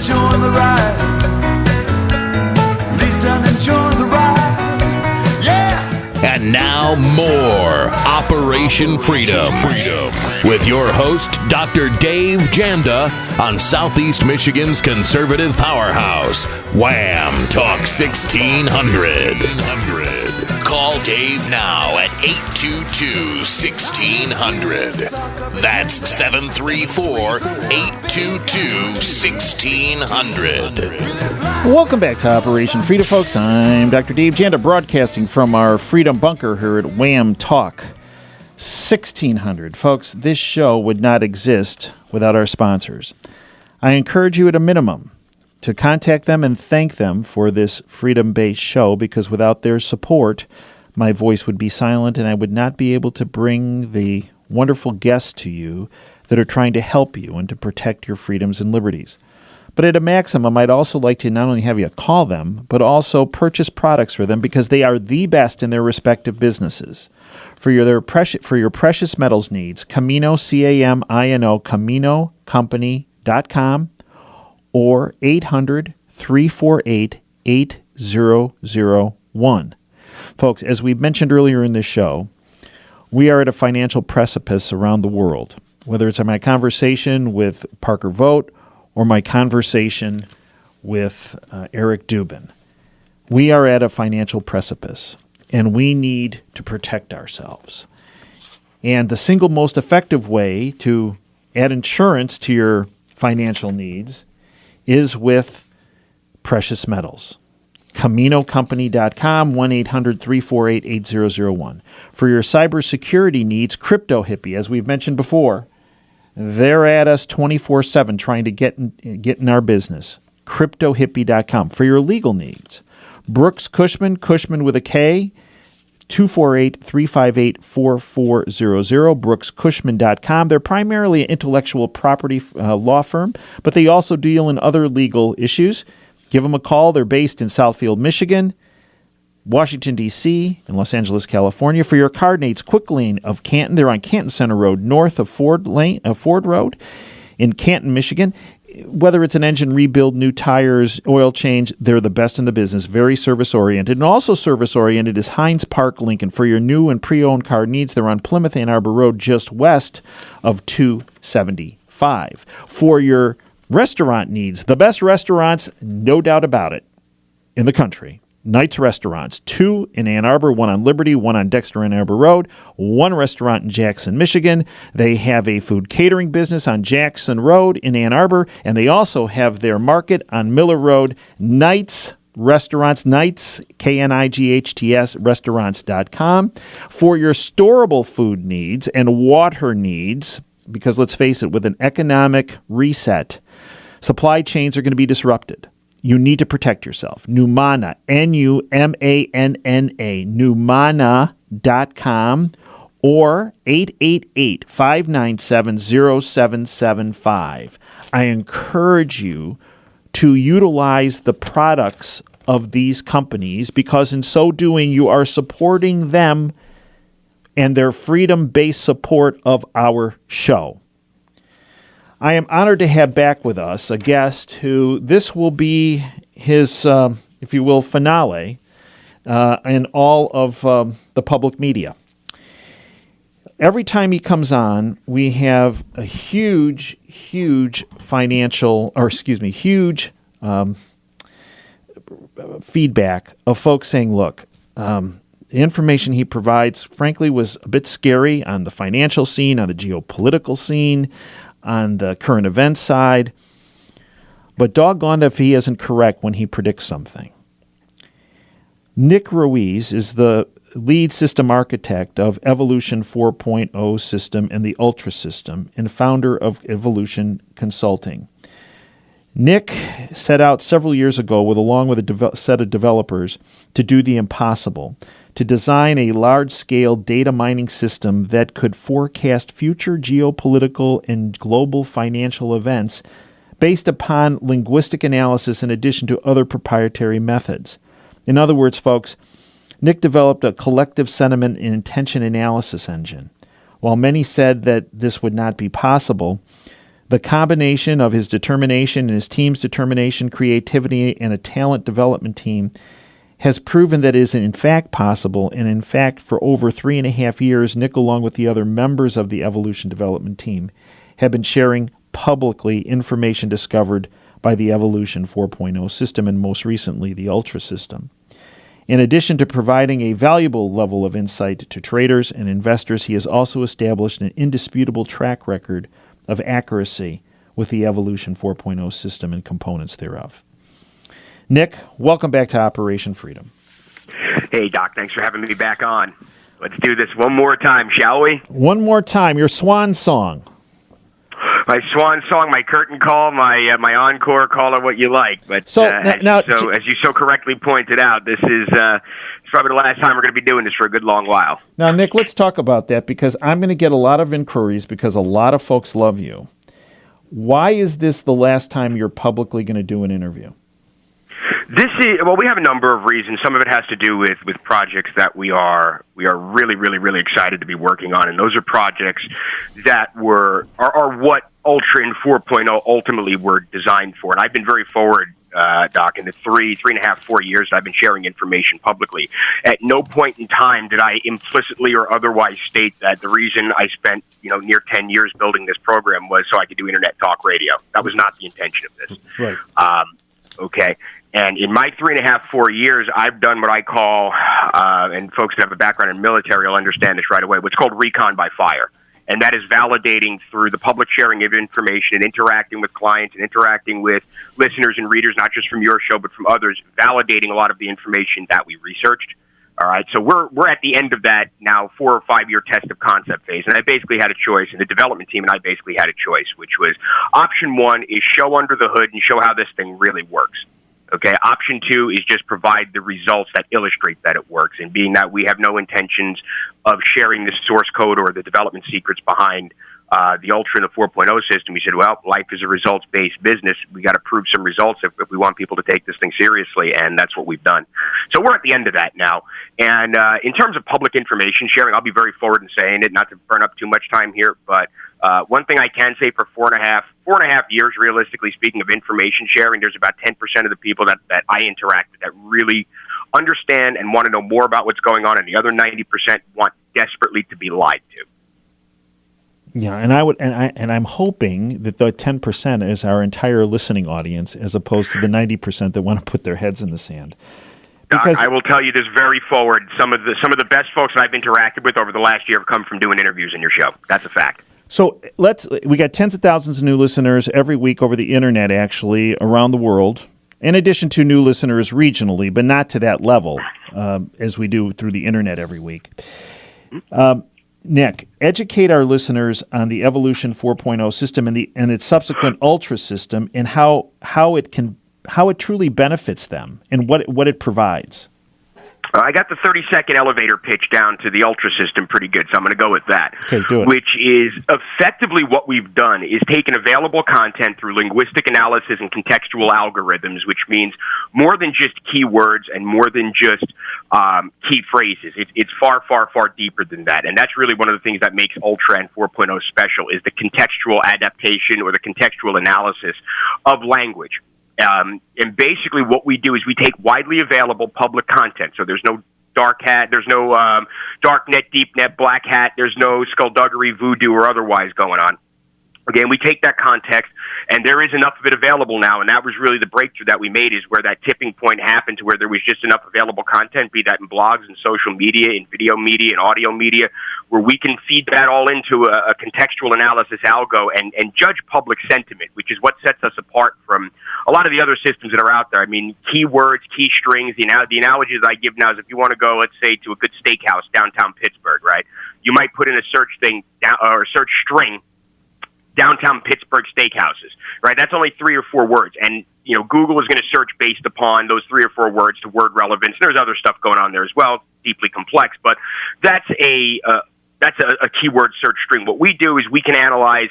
enjoy the ride. At least I'm enjoying the ride. Yeah! And now more Operation Freedom with your host, Dr. Dave Janda, on Southeast Michigan's conservative powerhouse, WAAM Talk 1600. Call Dave now at 822-1600. That's 734-822-1600. Welcome back to Operation Freedom, folks. I'm Dr. Dave Janda, broadcasting from our Freedom Bunker here at WAAM Talk 1600. Folks, this show would not exist without our sponsors. I encourage you at a minimum to contact them and thank them for this freedom-based show, because without their support, my voice would be silent and I would not be able to bring the wonderful guests to you that are trying to help you and to protect your freedoms and liberties. But at a maximum, I'd also like to not only have you call them, but also purchase products for them, because they are the best in their respective businesses. For your precious metals needs, Camino, C-A-M-I-N-O, CaminoCompany.com, or 800-348-8001. Folks, as we mentioned earlier in this show, we are at a financial precipice around the world, whether it's my conversation with Parker Vogt or my conversation with Eric Dubin. We are at a financial precipice, and we need to protect ourselves. And the single most effective way to add insurance to your financial needs is with precious metals. CaminoCompany.com, 1-800-348-8001. For your cybersecurity needs, Crypto Hippie, as we've mentioned before, they're at us 24/7 trying to get in our business. CryptoHippie.com. For your legal needs, Brooks Cushman, Cushman with a K, 248-358-4400, brookscushman.com. They're primarily an intellectual property law firm, but they also deal in other legal issues. Give them a call. They're based in Southfield, Michigan, Washington, D.C., and Los Angeles, California. For your car needs, Quick Lane of Canton. They're on Canton Center Road, north of Ford Road in Canton, Michigan. Whether it's an engine rebuild, new tires, oil change, they're the best in the business, very service-oriented. And also service-oriented is Hines Park Lincoln. For your new and pre-owned car needs, they're on Plymouth Ann Arbor Road, just west of 275. For your restaurant needs, the best restaurants, no doubt about it, in the country. Knight's Restaurants, 2 in Ann Arbor, 1 on Liberty, 1 on Dexter Ann Arbor Road, 1 restaurant in Jackson, Michigan. They have a food catering business on Jackson Road in Ann Arbor, and they also have their market on Miller Road. Knight's Restaurants, Knight's, K-N-I-G-H-T-S, restaurants.com. For your storable food needs and water needs, because let's face it, with an economic reset, supply chains are going to be disrupted. You need to protect yourself. Numana, N-U-M-A-N-N-A, numana.com, or 888-597-0775. I encourage you to utilize the products of these companies, because in so doing, you are supporting them and their freedom-based support of our show. I am honored to have back with us a guest who this will be his, if you will, finale in all of the public media. Every time he comes on, we have a huge feedback of folks saying, look, the information he provides, frankly, was a bit scary on the financial scene, on the geopolitical scene, on the current events side, but doggone if he isn't correct when he predicts something. Nick Ruiz is the lead system architect of Evolution 4.0 system and the Ultra system, and founder of Evolution Consulting. Nick set out several years ago, along with a set of developers, to do the impossible, to design a large-scale data mining system that could forecast future geopolitical and global financial events based upon linguistic analysis in addition to other proprietary methods. In other words, folks, Nick developed a collective sentiment and intention analysis engine. While many said that this would not be possible, The combination of his determination and his team's determination, creativity, and a talent development team has proven that it is in fact possible. And in fact, for over 3.5 years, Nick, along with the other members of the Evolution Development Team, have been sharing publicly information discovered by the Evolution 4.0 system and most recently the Ultra system. In addition to providing a valuable level of insight to traders and investors, he has also established an indisputable track record of accuracy with the Evolution 4.0 system and components thereof. Nick, welcome back to Operation Freedom. Hey, Doc, thanks for having me back on. Let's do this one more time, shall we? One more time, your swan song. My swan song, my curtain call, my encore, call it what you like. But as you so correctly pointed out, this is probably the last time we're going to be doing this for a good long while. Now, Nick, let's talk about that because I'm going to get a lot of inquiries because a lot of folks love you. Why is this the last time you're publicly going to do an interview? We have a number of reasons. Some of it has to do with projects that we are really, really, really excited to be working on, and those are projects that are what Ultra and 4.0 ultimately were designed for. And I've been very forward, Doc, in the 3.5, 4 years that I've been sharing information publicly. At no point in time did I implicitly or otherwise state that the reason I spent near 10 years building this program was so I could do internet talk radio. That was not the intention of this. Right. Okay. And in my 3.5, 4 years, I've done what I call, and folks that have a background in military will understand this right away, what's called recon by fire. And that is validating through the public sharing of information and interacting with clients and interacting with listeners and readers, not just from your show, but from others, validating a lot of the information that we researched. All right, so we're at the end of that now 4 or 5 year test of concept phase, and I basically had a choice, and the development team and I basically had a choice, which was option 1 is show under the hood and show how this thing really works. Okay, option 2 is just provide the results that illustrate that it works, and being that we have no intentions of sharing the source code or the development secrets behind the Ultra and the 4.0 system, we said, well, life is a results-based business. We got to prove some results if we want people to take this thing seriously, and that's what we've done. So we're at the end of that now. And in terms of public information sharing, I'll be very forward in saying it, not to burn up too much time here, but one thing I can say for 4.5 years, realistically speaking, of information sharing, there's about 10% of the people that I interact with that really understand and want to know more about what's going on, and the other 90% want desperately to be lied to. Yeah, and I'm hoping that the 10% is our entire listening audience, as opposed to the 90% that want to put their heads in the sand. Because I will tell you this very forward: some of the best folks that I've interacted with over the last year have come from doing interviews in your show. That's a fact. So we got tens of thousands of new listeners every week over the internet, actually, around the world, in addition to new listeners regionally, but not to that level as we do through the internet every week. Nick, educate our listeners on the Evolution 4.0 system and its subsequent Ultra system, and how it truly benefits them and what it provides. I got the 30-second elevator pitch down to the Ultra system pretty good, so I'm going to go with that. Okay, do it. Which is effectively what we've done is taken available content through linguistic analysis and contextual algorithms, which means more than just keywords and more than just key phrases. It's far, far, far deeper than that, and that's really one of the things that makes Ultra and 4.0 special is the contextual adaptation or the contextual analysis of language. And basically what we do is we take widely available public content. So there's no dark hat, there's no dark net, deep net, black hat, there's no skullduggery, voodoo, or otherwise going on. Again, we take that context, and there is enough of it available now, and that was really the breakthrough that we made, is where that tipping point happened to where there was just enough available content, be that in blogs and social media, in video media and audio media, where we can feed that all into a contextual analysis algo and judge public sentiment, which is what sets us apart from a lot of the other systems that are out there. I mean, keywords, key strings, the analogies I give now is if you want to go, let's say, to a good steakhouse downtown Pittsburgh, right? You might put in a search string, downtown Pittsburgh steakhouses, right? That's only 3 or 4 words. And, Google is going to search based upon those 3 or 4 words to word relevance. There's other stuff going on there as well, deeply complex, but that's a keyword search string. What we do is we can analyze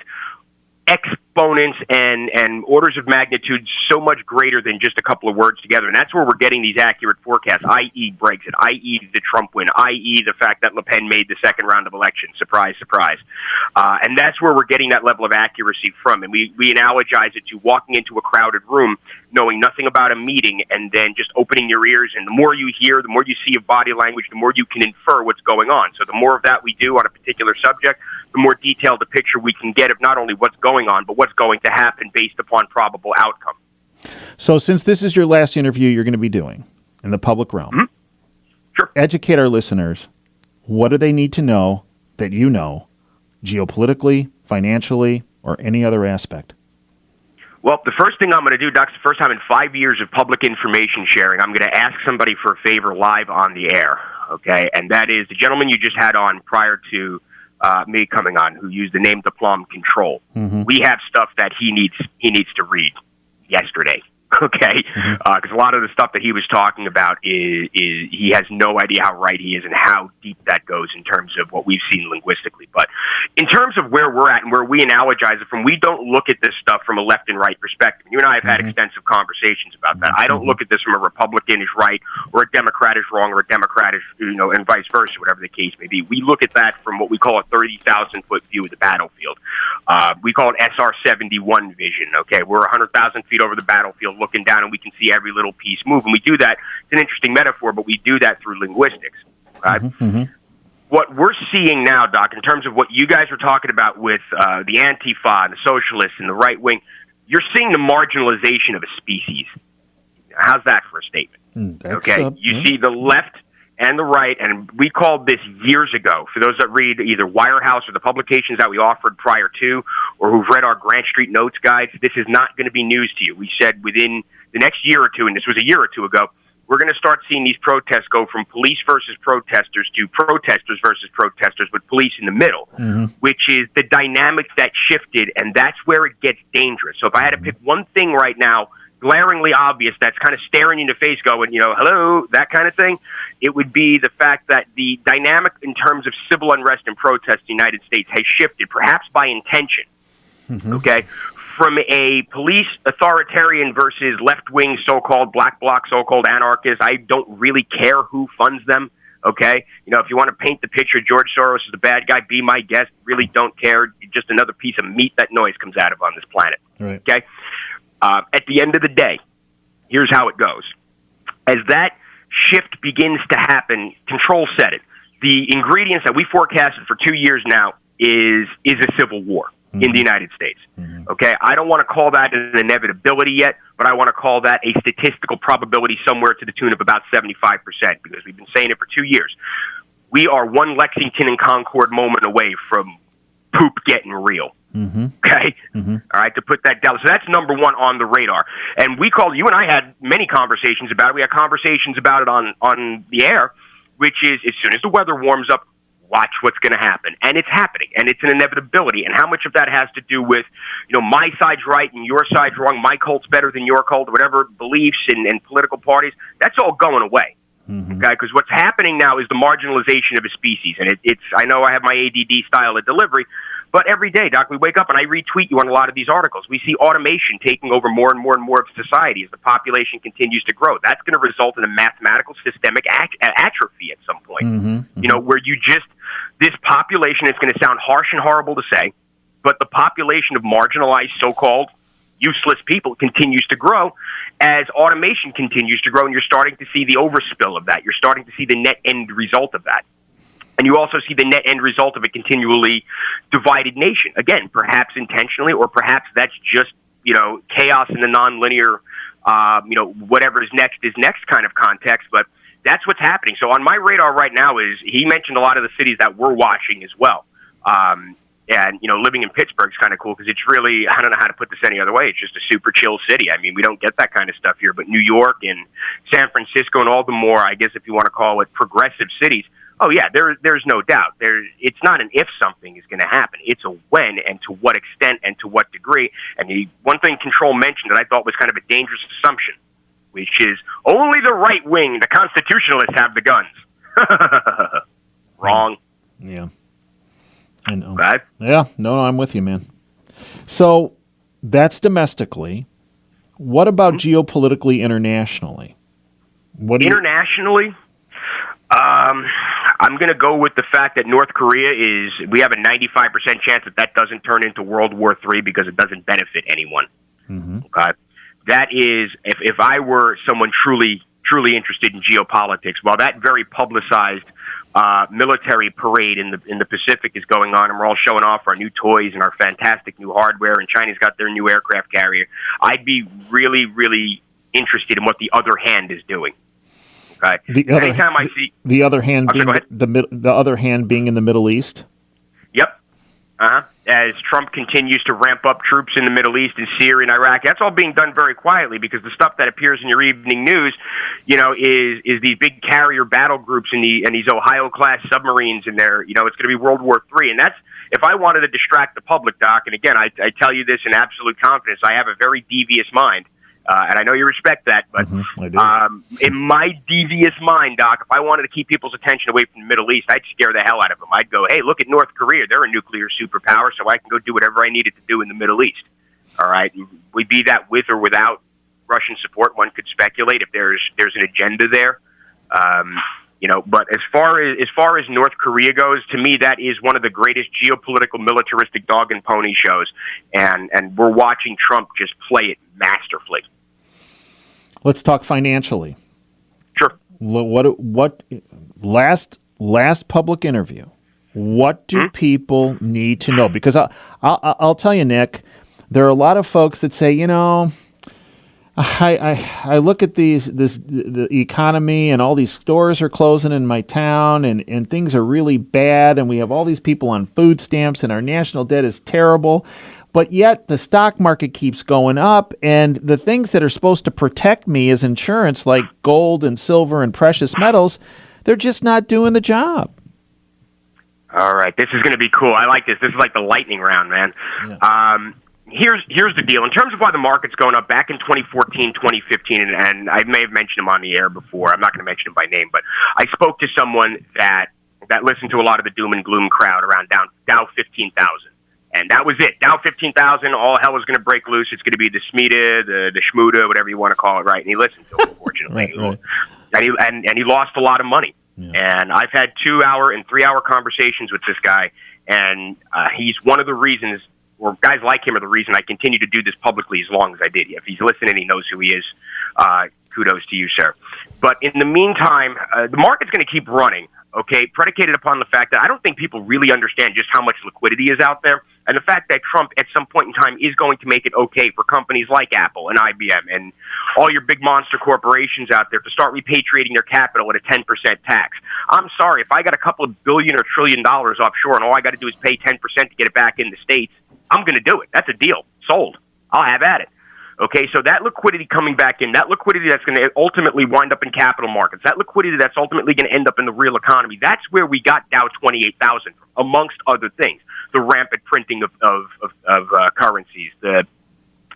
X exponents and orders of magnitude so much greater than just a couple of words together. And that's where we're getting these accurate forecasts, i.e. Brexit, i.e. the Trump win, i.e. the fact that Le Pen made the second round of elections. Surprise, surprise. And that's where we're getting that level of accuracy from. And we analogize it to walking into a crowded room, knowing nothing about a meeting, and then just opening your ears. And the more you hear, the more you see of body language, the more you can infer what's going on. So the more of that we do on a particular subject, the more detailed a picture we can get of not only what's going on, but what's going to happen based upon probable outcome. So since this is your last interview you're going to be doing in the public realm, Mm-hmm. Sure. Educate our listeners. What do they need to know that you know, geopolitically, financially, or any other aspect? Well, the first thing I'm going to do, Doc, the first time in 5 years of public information sharing, I'm going to ask somebody for a favor live on the air, okay? And that is the gentleman you just had on prior to me coming on, who used the name Diplom Control. Mm-hmm. We have stuff that he needs to read yesterday. Okay, because a lot of the stuff that he was talking about is he has no idea how right he is and how deep that goes in terms of what we've seen linguistically. But in terms of where we're at and where we analogize it from, we don't look at this stuff from a left and right perspective. You and I have had extensive conversations about that. I don't look at this from a Republican is right or a Democrat is wrong or a Democrat is, and vice versa, whatever the case may be. We look at that from what we call a 30,000-foot view of the battlefield. We call it SR-71 vision. Okay, we're 100,000 feet over the battlefield, looking down, and we can see every little piece move. And we do that. It's an interesting metaphor, but we do that through linguistics. Right? What we're seeing now, Doc, in terms of what you guys were talking about with the Antifa and the socialists and the right wing, you're seeing the marginalization of a species. How's that for a statement? You see the left and the right, and we called this years ago, for those that read either Wirehouse or the publications that we offered prior to, or who've read our Grant Street Notes guides, this is not going to be news to you. We said within the next year or two, and this was a year or two ago, we're going to start seeing these protests go from police versus protesters to protesters versus protesters with police in the middle, which is the dynamic that shifted, and that's where it gets dangerous. So if I had to pick one thing right now, glaringly obvious, that's kind of staring you in the face going, hello, that kind of thing, it would be the fact that the dynamic in terms of civil unrest and protest in the United States has shifted, perhaps by intention, okay, from a police authoritarian versus left-wing so-called black bloc, so-called anarchists. I don't really care who funds them, okay? If you want to paint the picture, George Soros is the bad guy, be my guest, really don't care. Just another piece of meat that noise comes out of on this planet, okay? At the end of the day, here's how it goes. As that shift begins to happen, Control said it. The ingredients that we forecasted for 2 years now is a civil war in the United States. Okay, I don't want to call that an inevitability yet, but I want to call that a statistical probability somewhere to the tune of about 75%, because we've been saying it for 2 years. We are one Lexington and Concord moment away from poop getting real. Okay? All right, to put that down. So that's number one on the radar. And you and I had many conversations about it. We had conversations about it on the air, which is as soon as the weather warms up, watch what's going to happen. And it's happening, and it's an inevitability. And how much of that has to do with, my side's right and your side's wrong, my cult's better than your cult, whatever beliefs and political parties, that's all going away. Okay, because what's happening now is the marginalization of a species. And I know I have my ADD style of delivery, but every day, Doc, we wake up and I retweet you on a lot of these articles. We see automation taking over more and more and more of society as the population continues to grow. That's going to result in a mathematical systemic atrophy at some point. Where this population, it's going to sound harsh and horrible to say, but the population of marginalized so-called useless people continues to grow as automation continues to grow, and you're starting to see the overspill of that. You're starting to see the net end result of that. And you also see the net end result of a continually divided nation. Again, perhaps intentionally, or perhaps that's just, chaos in the nonlinear, whatever is next kind of context. But that's what's happening. So on my radar right now he mentioned a lot of the cities that we're watching as well. And, living in Pittsburgh is kind of cool because it's really, I don't know how to put this any other way. It's just a super chill city. I mean, we don't get that kind of stuff here. But New York and San Francisco and all the more, I guess if you want to call it progressive cities, oh, yeah, there's no doubt. It's not an if something is going to happen. It's a when and to what extent and to what degree. And the one thing Control mentioned that I thought was kind of a dangerous assumption, which is only the right wing, the constitutionalists, have the guns. Wrong. Yeah. I know. Right? Yeah. No, I'm with you, man. So That's domestically. What about geopolitically internationally? Internationally, I'm going to go with the fact that North Korea we have a 95% chance that doesn't turn into World War III because it doesn't benefit anyone. Okay? That is, if I were someone truly interested in geopolitics, while that very publicized military parade in the Pacific is going on, and we're all showing off our new toys and our fantastic new hardware, and China's got their new aircraft carrier, I'd be really, really interested in what the other hand is doing. Okay. Anytime I see the other hand being the other hand being in the Middle East. Yep. As Trump continues to ramp up troops in the Middle East and Syria and Iraq, that's all being done very quietly because the stuff that appears in your evening news, is these big carrier battle groups and these Ohio-class submarines in there. It's going to be World War III, and that's if I wanted to distract the public, Doc. And again, I tell you this in absolute confidence. I have a very devious mind. And I know you respect that, but I do. In my devious mind, Doc, if I wanted to keep people's attention away from the Middle East, I'd scare the hell out of them. I'd go, hey, look at North Korea. They're a nuclear superpower, so I can go do whatever I needed to do in the Middle East. All right? We'd be that with or without Russian support. One could speculate if there's an agenda there. But as far as North Korea goes, to me, that is one of the greatest geopolitical militaristic dog and pony shows, and we're watching Trump just play it masterfully. Let's talk financially. Sure. What last public interview? What do people need to know? Because I'll tell you, Nick, there are a lot of folks that say, I look at the economy and all these stores are closing in my town and things are really bad and we have all these people on food stamps and our national debt is terrible. But yet the stock market keeps going up, and the things that are supposed to protect me as insurance, like gold and silver and precious metals, they're just not doing the job. All right, this is going to be cool. I like this. This is like the lightning round, man. Yeah. Here's the deal. In terms of why the market's going up, back in 2014, 2015, and I may have mentioned him on the air before. I'm not going to mention him by name, but I spoke to someone that listened to a lot of the doom and gloom crowd around Dow 15,000. And that was it. Dow 15,000, all hell was going to break loose. It's going to be the SMEDA, the Schmuda, whatever you want to call it, right? And he listened to it, unfortunately. Right. And he lost a lot of money. Yeah. And I've had 2-hour and 3-hour conversations with this guy, and he's one of the reasons, or guys like him are the reason I continue to do this publicly as long as I did. If he's listening, he knows who he is. Kudos to you, sir. But in the meantime, the market's going to keep running, okay, predicated upon the fact that I don't think people really understand just how much liquidity is out there. And the fact that Trump, at some point in time, is going to make it okay for companies like Apple and IBM and all your big monster corporations out there to start repatriating their capital at a 10% tax. I'm sorry, if I got a couple of billion or $1 trillion offshore and all I got to do is pay 10% to get it back in the States, I'm going to do it. That's a deal. Sold. I'll have at it. Okay, so that liquidity coming back in, that liquidity that's going to ultimately wind up in capital markets, that liquidity that's ultimately going to end up in the real economy, that's where we got Dow 28,000, amongst other things. The rampant printing of currencies,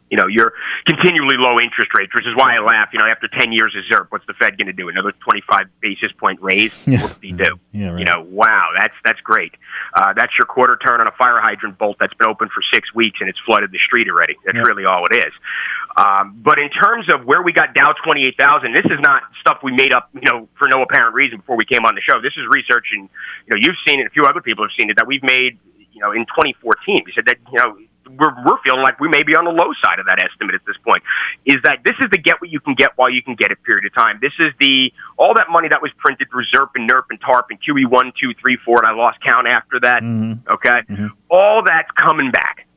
your continually low interest rates, which is why I laugh. After 10 years of ZIRP, what's the Fed going to do? Another 25 basis point raise? Whoop-de-doo. Yeah, right. Wow, that's great. That's your quarter turn on a fire hydrant bolt that's been open for 6 weeks and it's flooded the street already. That's really all it is. But in terms of where we got Dow 28,000, this is not stuff we made up, for no apparent reason before we came on the show. This is research, and you've seen it. A few other people have seen it that we've made. In 2014, we said that we're feeling like we may be on the low side of that estimate at this point. Is that this is the get what you can get while you can get it period of time. This is all that money that was printed through ZIRP and NERP and TARP and QE 1, 2, 3, 4, and I lost count after that. Mm-hmm. Okay, all that's coming back.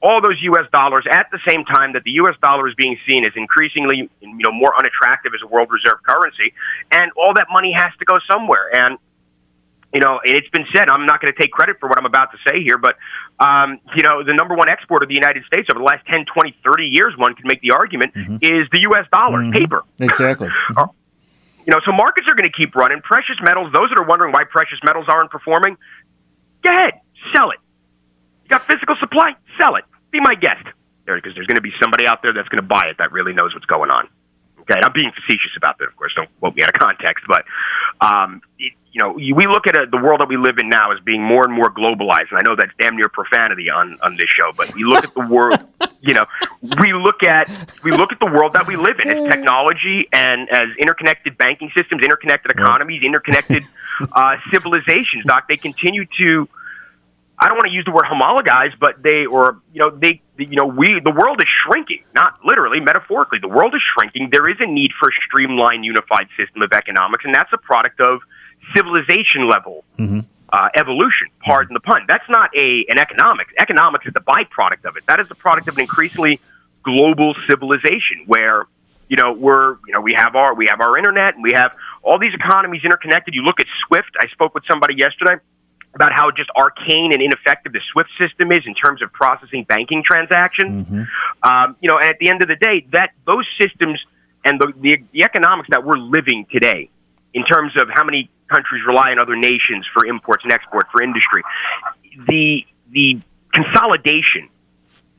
All those U.S. dollars at the same time that the U.S. dollar is being seen as increasingly, more unattractive as a world reserve currency, and all that money has to go somewhere. And it's been said, I'm not going to take credit for what I'm about to say here, but, the number one exporter of the United States over the last 10, 20, 30 years, one can make the argument, is the U.S. dollar, paper. Exactly. So markets are going to keep running. Precious metals, those that are wondering why precious metals aren't performing, go ahead, sell it. You got physical supply, sell it. Be my guest. Because there's going to be somebody out there that's going to buy it that really knows what's going on. Okay, I'm being facetious about that, of course. Don't quote me out of context. But, we look at the world that we live in now as being more and more globalized. And I know that's damn near profanity on this show. But we look at the world. we look at the world that we live in as technology and as interconnected banking systems, interconnected economies, interconnected civilizations. Doc, they continue to. I don't want to use the word homologize, but the world is shrinking, not literally, metaphorically. The world is shrinking. There is a need for a streamlined, unified system of economics, and that's a product of civilization level evolution. Pardon the pun. That's not an economics. Economics is the byproduct of it. That is the product of an increasingly global civilization where we have our internet and we have all these economies interconnected. You look at SWIFT. I spoke with somebody yesterday about how just arcane and ineffective the SWIFT system is in terms of processing banking transactions. And at the end of the day, that those systems and the economics that we're living today, in terms of how many countries rely on other nations for imports and export for industry, the consolidation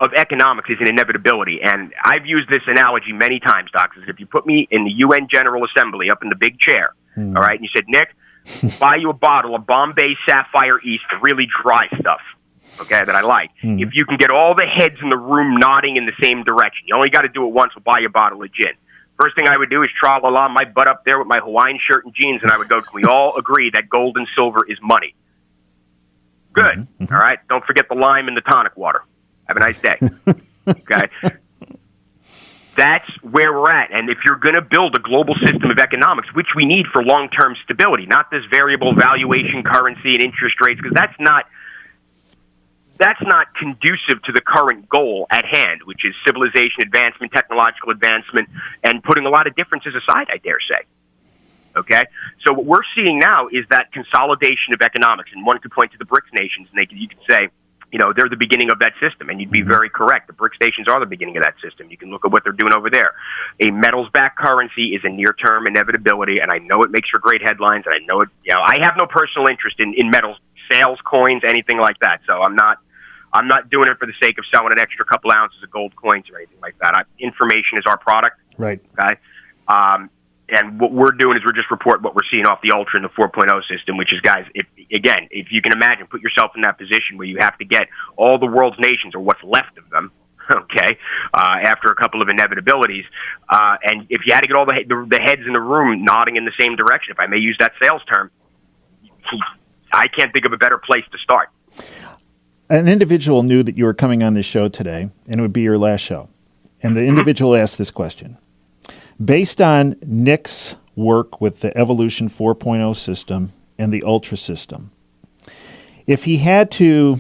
of economics is an inevitability. And I've used this analogy many times, Doc, is if you put me in the UN General Assembly up in the big chair, all right, and you said, Nick, buy you a bottle of Bombay Sapphire East, the really dry stuff, okay, that I like. If you can get all the heads in the room nodding in the same direction, you only got to do it once, we'll buy you a bottle of gin. First thing I would do is tra-la-la my butt up there with my Hawaiian shirt and jeans, and I would go, can we all agree that gold and silver is money? Good. All right? Don't forget the lime and the tonic water. Have a nice day. Okay? That's where we're at. And if you're going to build a global system of economics, which we need for long-term stability, not this variable valuation currency and interest rates, because that's not conducive to the current goal at hand, which is civilization advancement, technological advancement, and putting a lot of differences aside, I dare say. Okay? So what we're seeing now is that consolidation of economics, and one could point to the BRICS nations, and you could say, they're the beginning of that system, and you'd be very correct. The BRICS nations are the beginning of that system. You can look at what they're doing over there. A metals-backed currency is a near-term inevitability, and I know it makes for great headlines, and I know it. I have no personal interest in metals, sales, coins, anything like that. So I'm not doing it for the sake of selling an extra couple ounces of gold coins or anything like that. Information is our product. Right. Okay. And what we're doing is we're just reporting what we're seeing off the Ultra and the 4.0 system, which is, guys, if you can imagine, put yourself in that position where you have to get all the world's nations, or what's left of them, okay, after a couple of inevitabilities, and if you had to get all the heads in the room nodding in the same direction, if I may use that sales term, I can't think of a better place to start. An individual knew that you were coming on this show today, and it would be your last show. And the individual asked this question. Based on Nick's work with the Evolution 4.0 system and the Ultra system, if he had to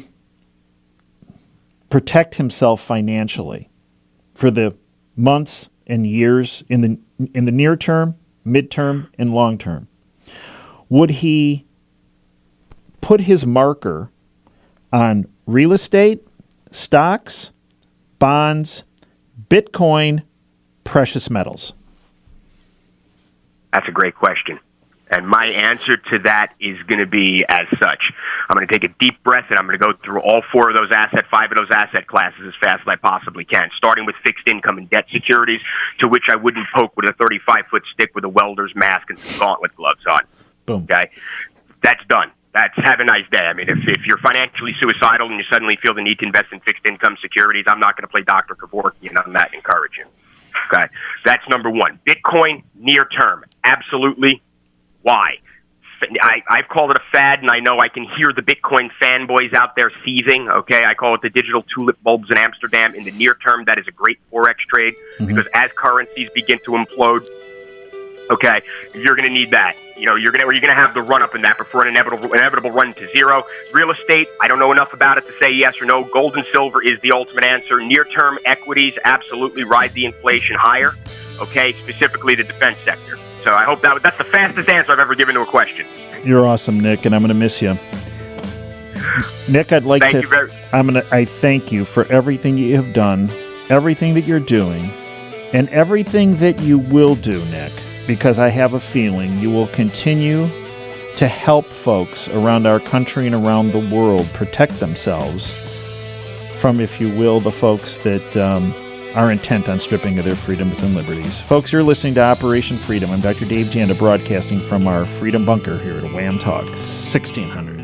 protect himself financially for the months and years in the near term, midterm, and long term, would he put his marker on real estate, stocks, bonds, Bitcoin, precious metals? That's a great question. And my answer to that is going to be as such. I'm going to take a deep breath, and I'm going to go through all five of those asset classes as fast as I possibly can, starting with fixed income and debt securities, to which I wouldn't poke with a 35-foot stick with a welder's mask and some gauntlet gloves on. Boom. Okay? That's done. That's have a nice day. I mean, if you're financially suicidal and you suddenly feel the need to invest in fixed income securities, I'm not going to play Dr. Kevorkian on that and encourage you. Okay, that's number one. Bitcoin, near term, absolutely. Why? I've called it a fad, and I know I can hear the Bitcoin fanboys out there seething. Okay, I call it the digital tulip bulbs in Amsterdam. In the near term, that is a great forex trade, because as currencies begin to implode, okay, you're going to need that. You're going to have the run up in that before an inevitable run to zero. Real estate, I don't know enough about it to say yes or no. Gold and silver is the ultimate answer. Near term equities absolutely ride the inflation higher. Okay, specifically the defense sector. So I hope that's the fastest answer I've ever given to a question. You're awesome, Nick, and I'm going to miss you. Nick, I thank you for everything you have done, everything that you're doing, and everything that you will do, Nick, because I have a feeling you will continue to help folks around our country and around the world protect themselves from, if you will, the folks that are intent on stripping of their freedoms and liberties. Folks, you're listening to Operation Freedom. I'm Dr. Dave Janda, broadcasting from our Freedom Bunker here at WAAM Talk 1600.